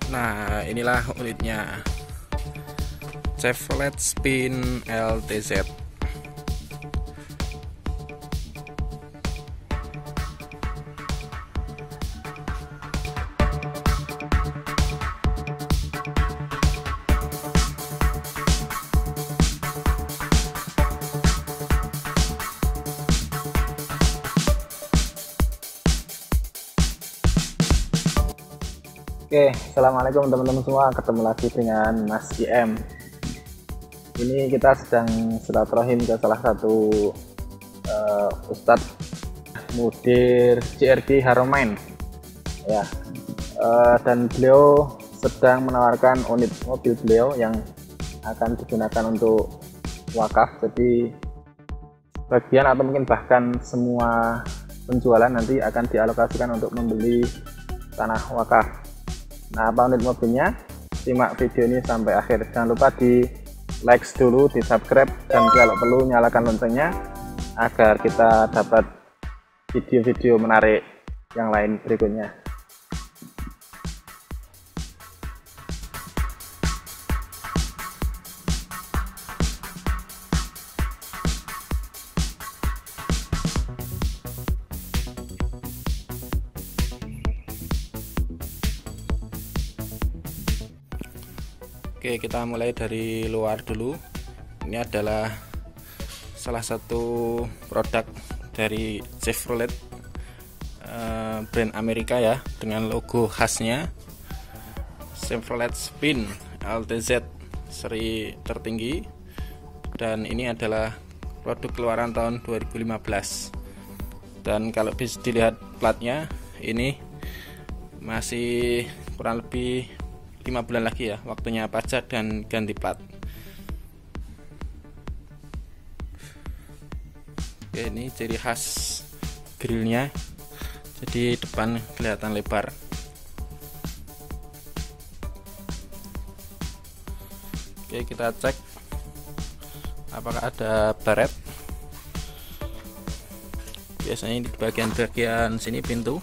Nah, inilah unitnya, Chevrolet Spin LTZ. Oke, assalamualaikum teman-teman semua. Ketemu lagi dengan Mas IM. Ini kita sedang silaturahim ke salah satu Ustadz mudir CRG Haramain, ya. Dan beliau sedang menawarkan unit mobil beliau yang akan digunakan untuk wakaf. Jadi bagian atau mungkin bahkan semua penjualan nanti akan dialokasikan untuk membeli tanah wakaf. Nah, apa unit mobilnya? Simak video ini sampai akhir. Jangan lupa di like dulu, di subscribe, dan kalau perlu nyalakan loncengnya agar kita dapat video-video menarik yang lain berikutnya. Oke, kita mulai dari luar dulu. Ini adalah salah satu produk dari Chevrolet, brand Amerika ya, dengan logo khasnya Chevrolet Spin LTZ seri tertinggi, dan ini adalah produk keluaran tahun 2015. Dan kalau bisa dilihat platnya, ini masih kurang lebih 5 bulan lagi ya waktunya pajak dan ganti plat. Oke, ini ciri khas grillnya, jadi depan kelihatan lebar. Oke, kita cek apakah ada baret. Biasanya di bagian sini pintu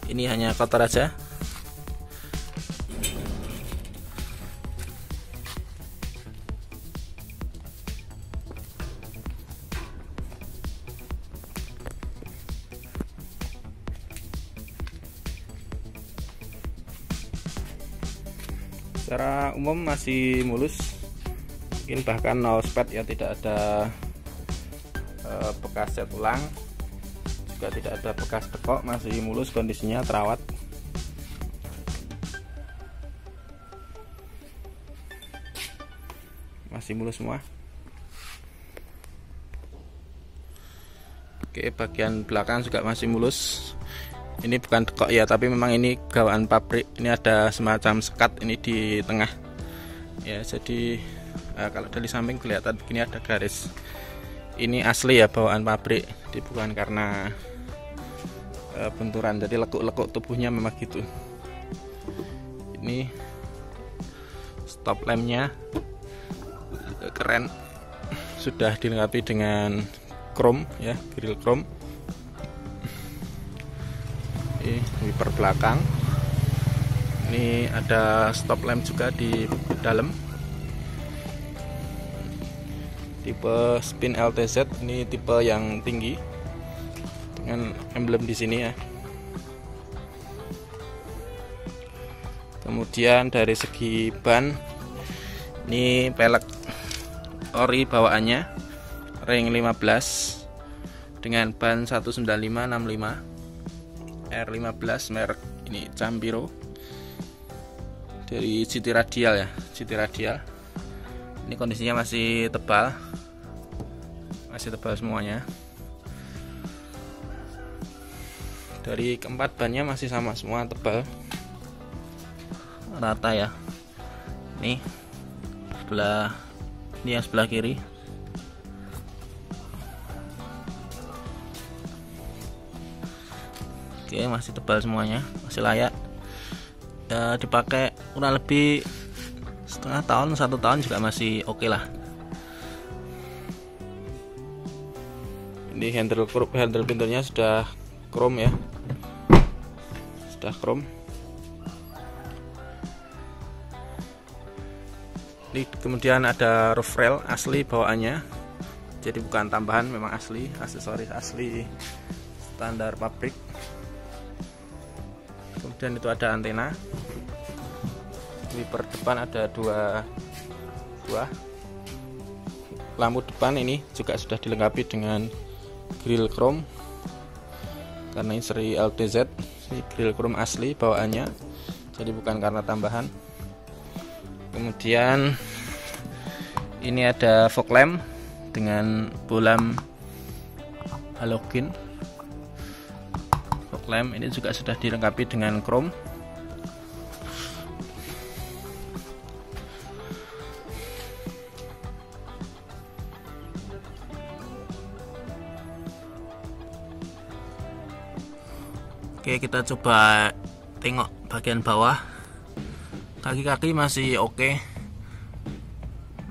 ini hanya kotor aja. Secara umum masih mulus, mungkin bahkan no spot ya, tidak ada bekas set ulang, juga tidak ada bekas tekok, masih mulus kondisinya, terawat. Masih mulus semua. Oke, bagian belakang juga masih mulus. Ini bukan dekok ya, tapi memang ini gawaan pabrik. Ini ada semacam sekat ini di tengah ya, jadi kalau dari samping kelihatan begini ada garis. Ini asli ya, bawaan pabrik, bukan karena benturan. Jadi lekuk-lekuk tubuhnya memang gitu. Ini stop lampnya keren, sudah dilengkapi dengan chrome ya, grill chrome. Wiper belakang, ini ada stop lamp juga di dalam. Tipe Spin LTZ ini tipe yang tinggi dengan emblem di sini ya. Kemudian dari segi ban, ini pelek ori bawaannya, ring 15 dengan ban 195/65 R15 merek ini Campiro, dari GT Radial ya, GT Radial. Ini kondisinya masih tebal semuanya. Dari keempat bannya masih sama semua, tebal rata ya. Ini yang sebelah kiri. Oke, masih tebal semuanya, masih layak ya, dipakai kurang lebih setengah tahun, 1 tahun juga masih oke lah. Ini handle pintunya sudah chrome ya, sudah chrome. Ini kemudian ada roof rail asli bawaannya, jadi bukan tambahan, memang asli, aksesoris asli standar pabrik. Kemudian itu ada antena. Wiper depan ada dua buah. Lampu depan ini juga sudah dilengkapi dengan grill chrome, karena ini seri LTZ. Ini grill chrome asli bawaannya, jadi bukan karena tambahan. Kemudian ini ada fog lamp dengan bolam halogen. Fog lamp ini juga sudah dilengkapi dengan chrome. Oke, kita coba tengok bagian bawah. Kaki-kaki masih oke,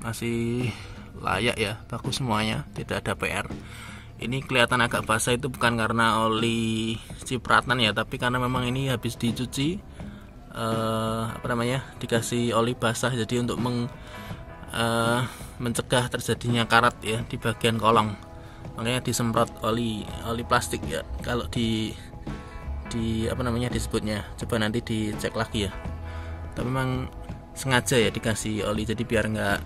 masih layak ya, bagus semuanya, tidak ada PR. Ini kelihatan agak basah, itu bukan karena oli cipratan ya, tapi karena memang ini habis dicuci, dikasih oli basah, jadi untuk mencegah terjadinya karat ya di bagian kolong, makanya disemprot oli plastik ya. Kalau disebutnya, coba nanti dicek lagi ya. Tapi memang sengaja ya dikasih oli, jadi biar nggak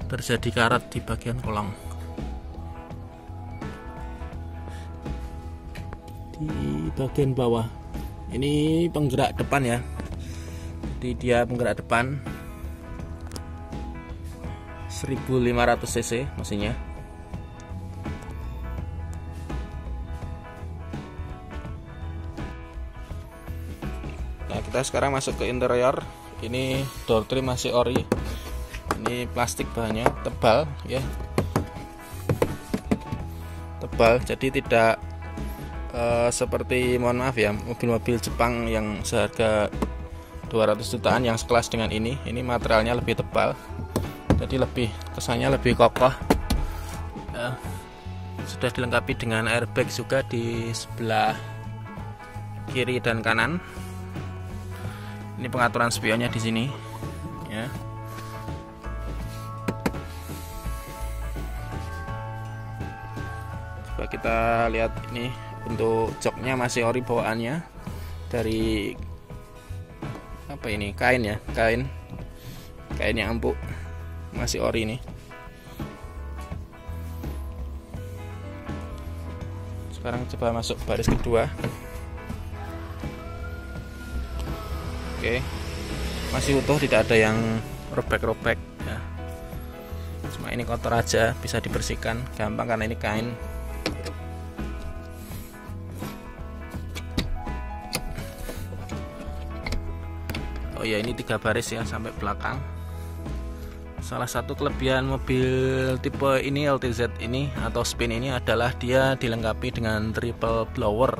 terjadi karat di bagian kolong. Di bagian bawah ini penggerak depan ya, jadi dia penggerak depan 1500 cc mesinnya. Nah, kita sekarang masuk ke interior. Ini door trim masih ori. Ini plastik, bahannya tebal ya, tebal, jadi tidak seperti, mohon maaf ya, mobil-mobil Jepang yang seharga 200 jutaan yang sekelas dengan ini materialnya lebih tebal, jadi kesannya lebih kokoh. Sudah dilengkapi dengan airbag juga di sebelah kiri dan kanan. Ini pengaturan spionnya di sini ya. Coba kita lihat, ini untuk joknya masih ori bawaannya, dari kain ya, kain yang empuk, masih ori ini. Sekarang coba masuk baris kedua. Oke, masih utuh, tidak ada yang robek-robek ya. Cuma ini kotor aja, bisa dibersihkan gampang karena ini kain. Oh ya, ini 3 baris ya sampai belakang. Salah satu kelebihan mobil tipe ini, LTZ ini atau Spin ini, adalah dia dilengkapi dengan triple blower.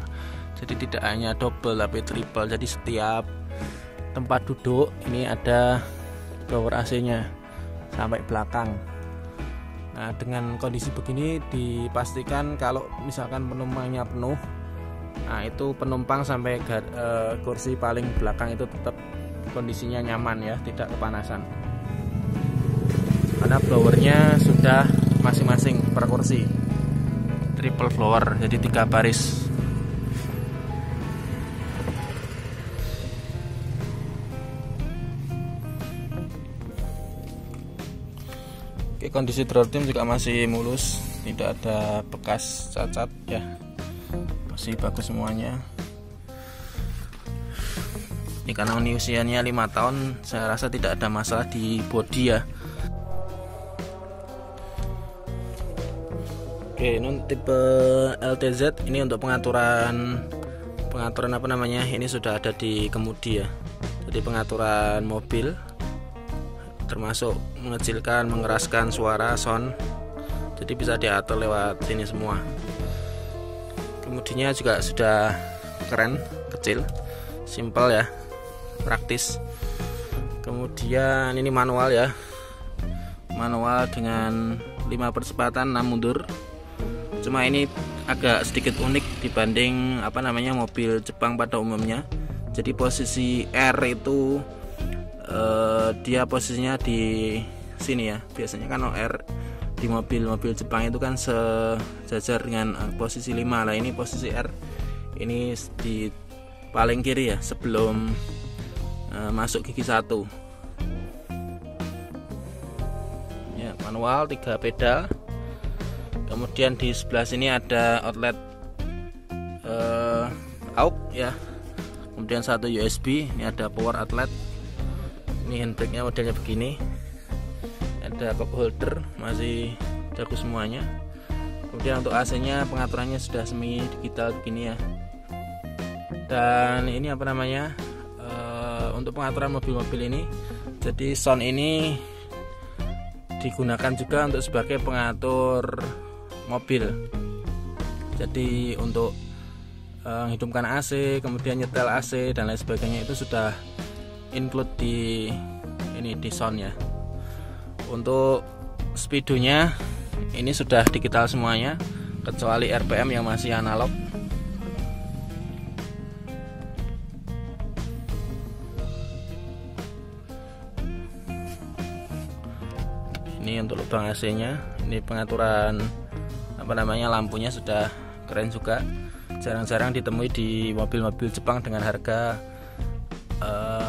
Jadi tidak hanya double tapi triple. Jadi setiap tempat duduk ini ada blower AC-nya sampai belakang. Nah, dengan kondisi begini dipastikan kalau misalkan penumpangnya penuh, nah itu penumpang sampai kursi paling belakang itu tetap kondisinya nyaman ya, tidak kepanasan. Karena blowernya sudah masing-masing per kursi, triple blower, jadi 3 baris. Oke, kondisi door trim juga masih mulus, tidak ada bekas cacat ya, masih bagus semuanya. Ini karena ini usianya 5 tahun, saya rasa tidak ada masalah di bodi ya. Oke, ini tipe LTZ, ini untuk pengaturan ini sudah ada di kemudi ya. Jadi pengaturan mobil, termasuk mengecilkan, mengeraskan suara, sound, jadi bisa diatur lewat sini semua. Kemudinya juga sudah keren, kecil, simple ya, praktis. Kemudian ini manual ya, manual dengan 5 percepatan 6 mundur. Cuma ini agak sedikit unik dibanding mobil Jepang pada umumnya. Jadi posisi R itu dia posisinya di sini ya. Biasanya kan OR di mobil-mobil Jepang itu kan sejajar dengan posisi 5. Lah ini posisi R ini di paling kiri ya, sebelum masuk gigi 1 ya. Manual 3 pedal. Kemudian di sebelah sini ada outlet AUX ya. Kemudian 1 USB. Ini ada power outlet. Ini handbrake-nya modelnya begini. Ada cup holder, masih bagus semuanya. Kemudian untuk AC-nya pengaturannya sudah semi digital begini ya. Dan ini apa namanya, untuk pengaturan mobil-mobil ini, jadi sound ini digunakan juga untuk sebagai pengatur mobil. Jadi untuk menghidupkan AC, kemudian nyetel AC dan lain sebagainya itu sudah include di sound ya. Untuk speedonya ini sudah digital semuanya, kecuali RPM yang masih analog. Ini untuk lubang AC-nya. Ini pengaturan apa namanya, lampunya sudah keren juga. Jarang-jarang ditemui di mobil-mobil Jepang dengan harga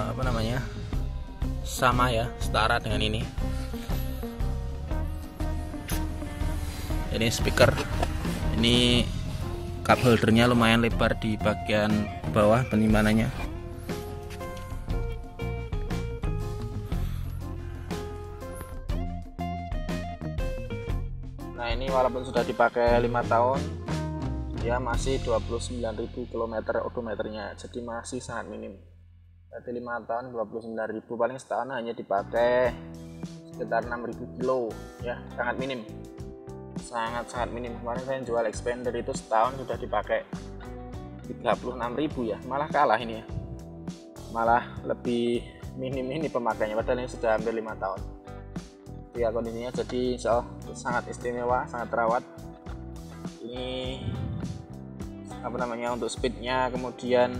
apa namanya, sama ya, setara dengan ini. Ini speaker, ini cup holdernya lumayan lebar di bagian bawah penyimpanannya. Nah ini walaupun sudah dipakai 5 tahun, dia masih 29.000 km odometernya, jadi masih sangat minim. Berarti 5 tahun 29.000, paling setahun hanya dipakai sekitar 6.000 kilo ya, sangat minim. Sangat minim. Kemarin saya jual Expander itu setahun sudah dipakai 36.000 ya, malah kalah ini ya, malah lebih minim ini pemakaiannya, padahal ini sudah hampir 5 tahun ya kondisinya. Jadi insya Allah sangat istimewa, sangat terawat. Ini apa namanya, untuk speednya, kemudian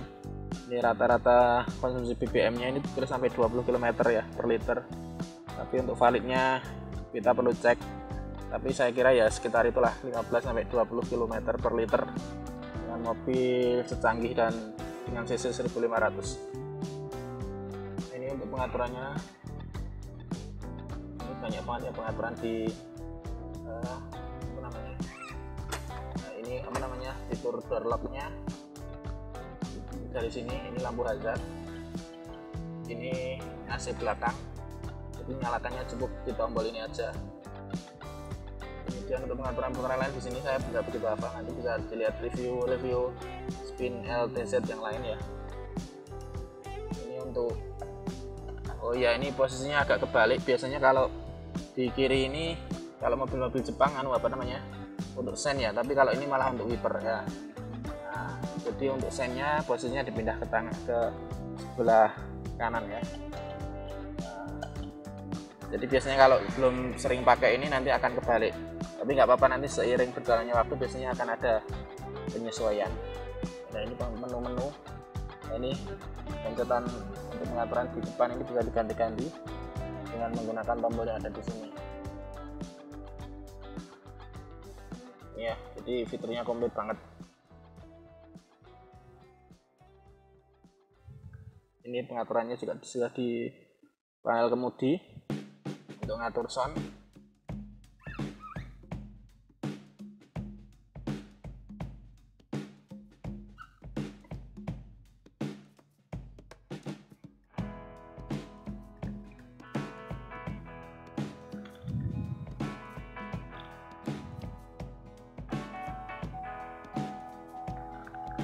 ini rata-rata konsumsi BBM nya ini tulis sampai 20 km ya per liter, tapi untuk validnya kita perlu cek. Tapi saya kira ya sekitar itulah 15-20 km per liter dengan mobil secanggih dan dengan cc 1500. Ini untuk pengaturannya, ini banyak banget ya pengaturan di apa namanya, nah, ini apa namanya, fitur door lock-nya dari sini. Ini lampu hazard, ini AC belakang, jadi nyalakannya cukup di tombol ini aja. Kemudian untuk pengaturan lain di sini saya tidak begitu apa, nanti bisa dilihat review spin LTZ yang lain ya. Ini untuk, oh ya, ini posisinya agak kebalik. Biasanya kalau di kiri ini kalau mobil-mobil Jepang apa namanya, untuk sen ya, tapi kalau ini malah untuk wiper ya. Nah, jadi untuk sennya posisinya dipindah ke sebelah kanan ya. Jadi biasanya kalau belum sering pakai ini nanti akan kebalik, tapi nggak apa-apa, nanti seiring berjalannya waktu biasanya akan ada penyesuaian. Nah ini menu-menu, nah, ini pencetan untuk pengaturan di depan ini bisa diganti-ganti dengan menggunakan tombol yang ada di sini. Ya, jadi fiturnya komplit banget. Ini pengaturannya juga sudah di panel kemudi untuk ngatur sound.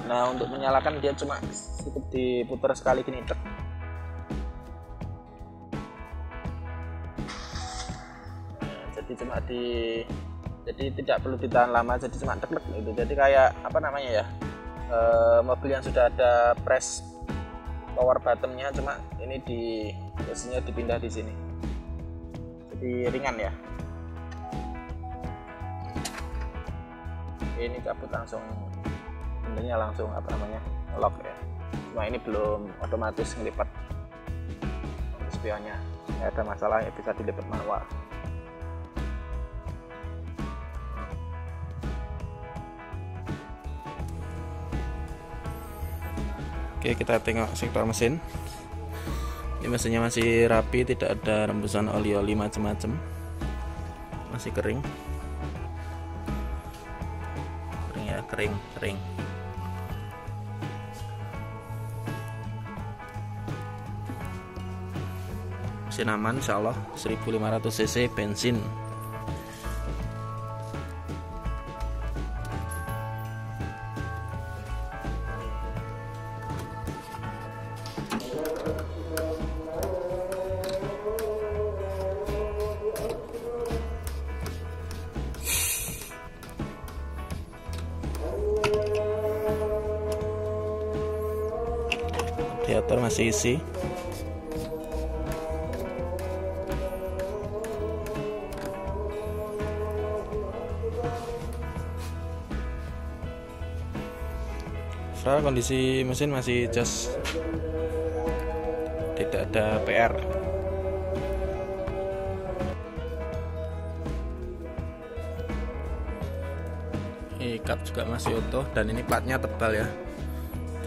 Nah untuk menyalakan dia cuma cukup diputar sekali gini, tek. Nah, jadi tidak perlu ditahan lama, jadi cuma tek gitu. Jadi kayak apa namanya ya, mobil yang sudah ada press power buttonnya, cuma ini posisinya dipindah di sini, jadi ringan ya. Ini cabut langsung, bentuknya langsung apa namanya, lock ya. Cuma ini belum otomatis ngelipat spionnya. Nggak ada masalah ya, bisa dilipat manual. Oke, kita tengok sektor mesin. Ini mesinnya masih rapi, tidak ada rembusan oli-oli macam-macam, masih kering ya, kering. Mesin aman insyaallah, 1500 cc bensin. Radiator masih isi. Sekarang kondisi mesin masih just, tidak ada PR. Ini kap juga masih utuh dan ini platnya tebal ya,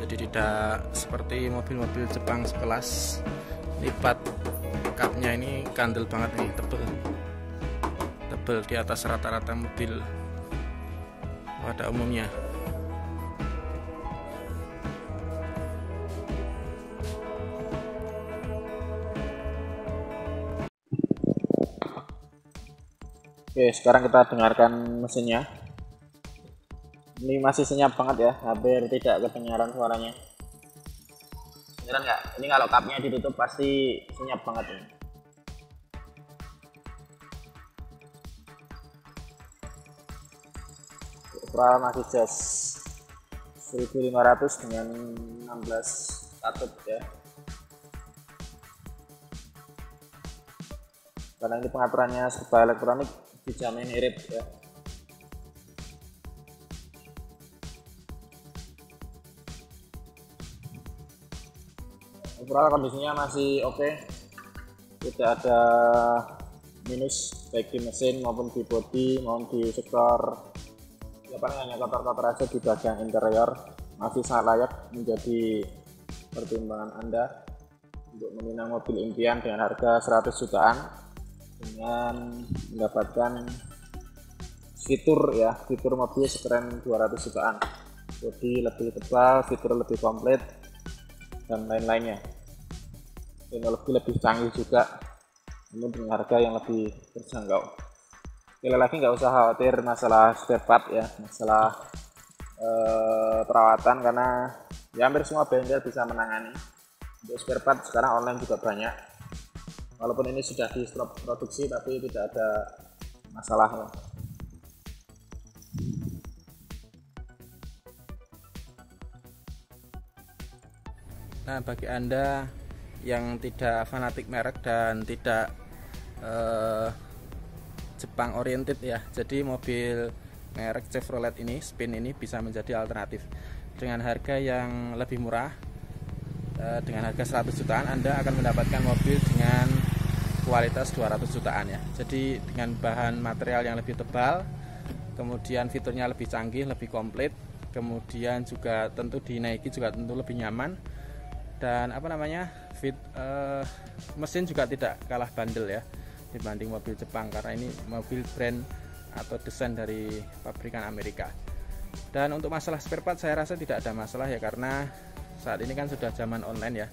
jadi tidak seperti mobil-mobil Jepang sekelas. Ini plat kapnya ini kandel banget nih, tebel di atas rata-rata mobil pada umumnya. Oke, sekarang kita dengarkan mesinnya. Ini masih senyap banget ya, hampir tidak kedengaran suaranya. Beneran nggak? Ini kalau kapnya ditutup pasti senyap banget ini. Overall masih just 1500 dengan 16 katut ya. Karena ini pengaturannya serba elektronik, dijamin irit ya. Overall kondisinya masih oke, tidak ada minus baik di mesin maupun di bodi maupun di sektor ya, paling hanya kotor-kotor aja di bagian interior. Masih sangat layak menjadi pertimbangan Anda untuk meminang mobil impian dengan harga 100 jutaan dengan mendapatkan fitur mobil sekeren 200 jutaan, bodi lebih tebal, fitur lebih komplit dan lain-lainnya. Teknologi lebih canggih juga, namun dengan harga yang lebih terjangkau. Sekali lagi nggak usah khawatir masalah spare part ya, masalah perawatan, karena ya hampir semua bengkel bisa menangani. Untuk spare part sekarang online juga banyak, walaupun ini sudah di stop produksi tapi tidak ada masalah. Nah, bagi Anda yang tidak fanatik merek dan tidak Jepang oriented ya, jadi mobil merek Chevrolet ini, Spin ini bisa menjadi alternatif dengan harga yang lebih murah. Dengan harga 100 jutaan Anda akan mendapatkan mobil dengan kualitas 200 jutaan ya. Jadi dengan bahan material yang lebih tebal, kemudian fiturnya lebih canggih, lebih komplit, kemudian juga tentu dinaiki juga tentu lebih nyaman, dan mesin juga tidak kalah bandel ya dibanding mobil Jepang, karena ini mobil brand atau desain dari pabrikan Amerika. Dan untuk masalah spare part saya rasa tidak ada masalah ya, karena saat ini kan sudah zaman online ya.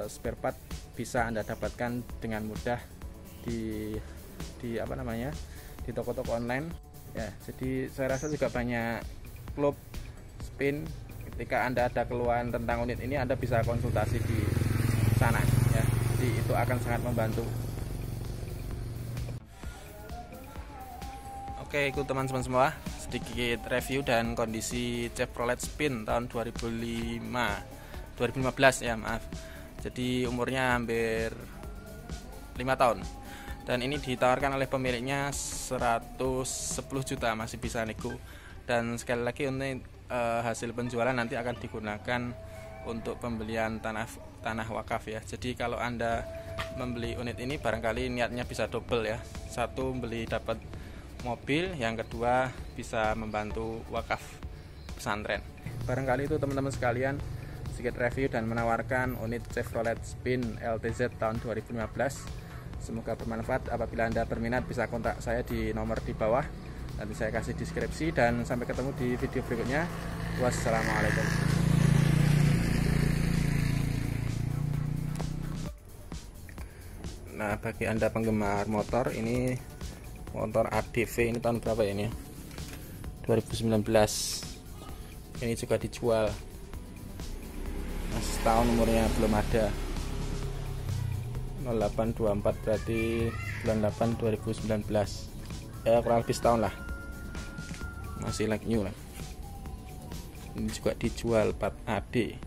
Spare part bisa Anda dapatkan dengan mudah di toko-toko online ya. Jadi saya rasa juga banyak klub Spin, ketika Anda ada keluhan tentang unit ini Anda bisa konsultasi di sana ya. Jadi itu akan sangat membantu. Oke, ikut teman-teman semua, sedikit review dan kondisi Chevrolet Spin tahun 2015 ya, maaf. Jadi umurnya hampir 5 tahun. Dan ini ditawarkan oleh pemiliknya 110 juta, masih bisa nego. Dan sekali lagi untuk hasil penjualan nanti akan digunakan untuk pembelian tanah wakaf ya. Jadi kalau Anda membeli unit ini barangkali niatnya bisa double ya. Satu, beli dapat mobil, yang kedua bisa membantu wakaf pesantren. Barangkali itu teman-teman sekalian sedikit review dan menawarkan unit Chevrolet Spin LTZ tahun 2015. Semoga bermanfaat. Apabila Anda berminat bisa kontak saya di nomor di bawah, nanti saya kasih deskripsi, dan sampai ketemu di video berikutnya. Wassalamualaikum. Nah, bagi Anda penggemar motor, ini motor ADV, ini tahun berapa ya ini? 2019. Ini juga dijual. Masih tahun umurnya belum ada. 0824 berarti bulan 8 2019. Ya kurang lebih setahun lah. Masih like new lah. Ini juga dijual 4AD.